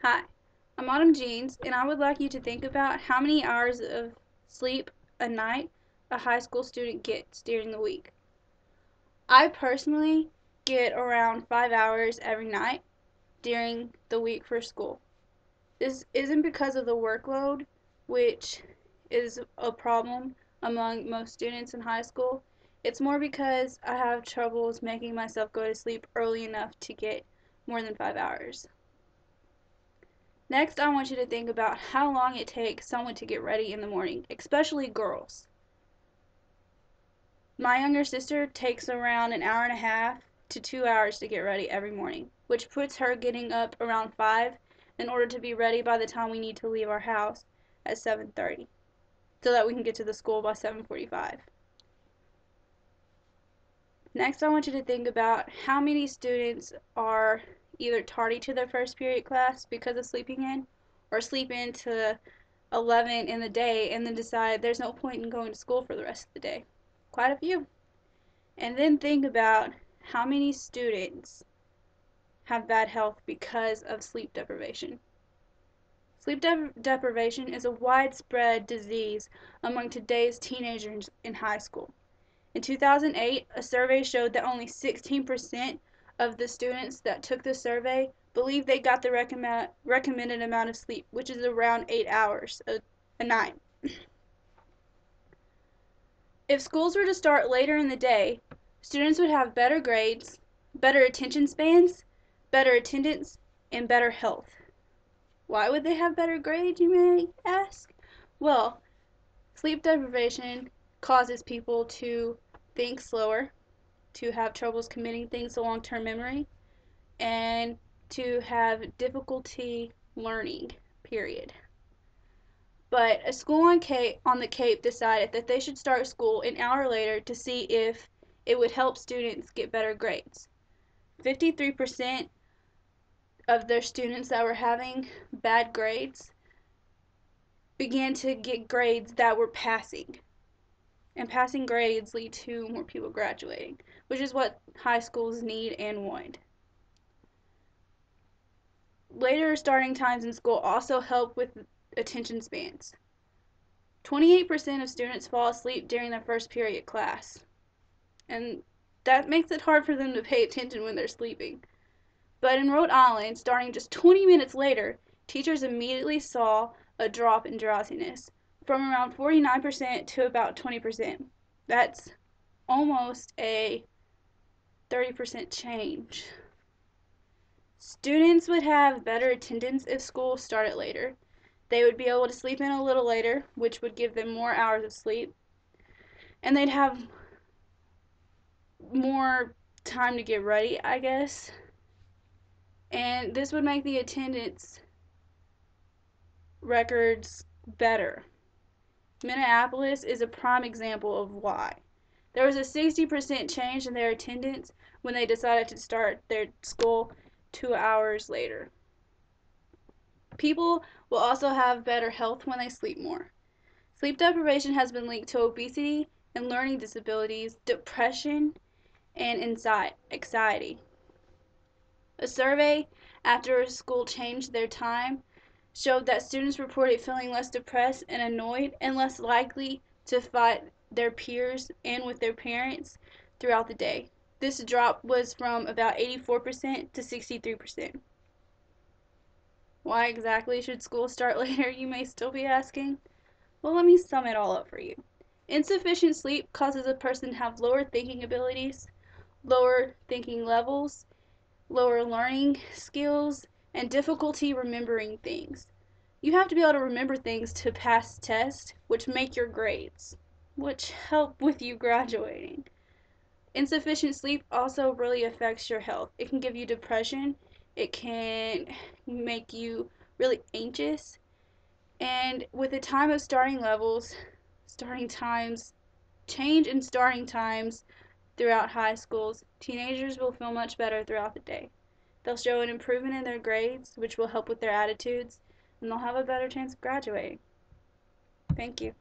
Hi, I'm Autumn Jeans, and I would like you to think about how many hours of sleep a night a high school student gets during the week. I personally get around 5 hours every night during the week for school. This isn't because of the workload, which is a problem among most students in high school. It's more because I have troubles making myself go to sleep early enough to get more than 5 hours. Next, I want you to think about how long it takes someone to get ready in the morning, especially girls. My younger sister takes around an hour and a half to 2 hours to get ready every morning, which puts her getting up around 5 in order to be ready by the time we need to leave our house at 7:30 so that we can get to the school by 7:45. Next, I want you to think about how many students are either tardy to their first period class because of sleeping in or sleep in to 11 in the day and then decide there's no point in going to school for the rest of the day. Quite a few. And then think about how many students have bad health because of sleep deprivation. Sleep deprivation is a widespread disease among today's teenagers in high school. In 2008, a survey showed that only 16% of the students that took the survey believed they got the recommended amount of sleep, which is around 8 hours a night. If schools were to start later in the day, students would have better grades, better attention spans, better attendance, and better health. Why would they have better grades, you may ask? Well, sleep deprivation causes people to think slower, to have troubles committing things to long-term memory, and to have difficulty learning, period. But a school on the Cape decided that they should start school an hour later to see if it would help students get better grades. 53% of their students that were having bad grades began to get grades that were passing. And passing grades lead to more people graduating, which is what high schools need and want. Later starting times in school also help with attention spans. 28% of students fall asleep during their first period class, and that makes it hard for them to pay attention when they're sleeping. But in Rhode Island, starting just 20 minutes later, teachers immediately saw a drop in drowsiness from around 49% to about 20%. That's almost a 30% change. Students would have better attendance if school started later. They would be able to sleep in a little later, which would give them more hours of sleep, and they'd have more time to get ready, I guess. And this would make the attendance records better. Minneapolis is a prime example of why. There was a 60% change in their attendance when they decided to start their school 2 hours later. People will also have better health when they sleep more. Sleep deprivation has been linked to obesity and learning disabilities, depression, and anxiety. A survey after school changed their time showed that students reported feeling less depressed and annoyed and less likely to fight their peers and with their parents throughout the day. This drop was from about 84% to 63%. Why exactly should school start later, you may still be asking? Well, let me sum it all up for you. Insufficient sleep causes a person to have lower thinking abilities, lower thinking levels, lower learning skills, and difficulty remembering things. You have to be able to remember things to pass tests, which make your grades, which help with you graduating. Insufficient sleep also really affects your health. It can give you depression, it can make you really anxious, and with the time of starting levels, starting times, change in starting times throughout high schools, teenagers will feel much better throughout the day. They'll show an improvement in their grades, which will help with their attitudes, and they'll have a better chance of graduating. Thank you.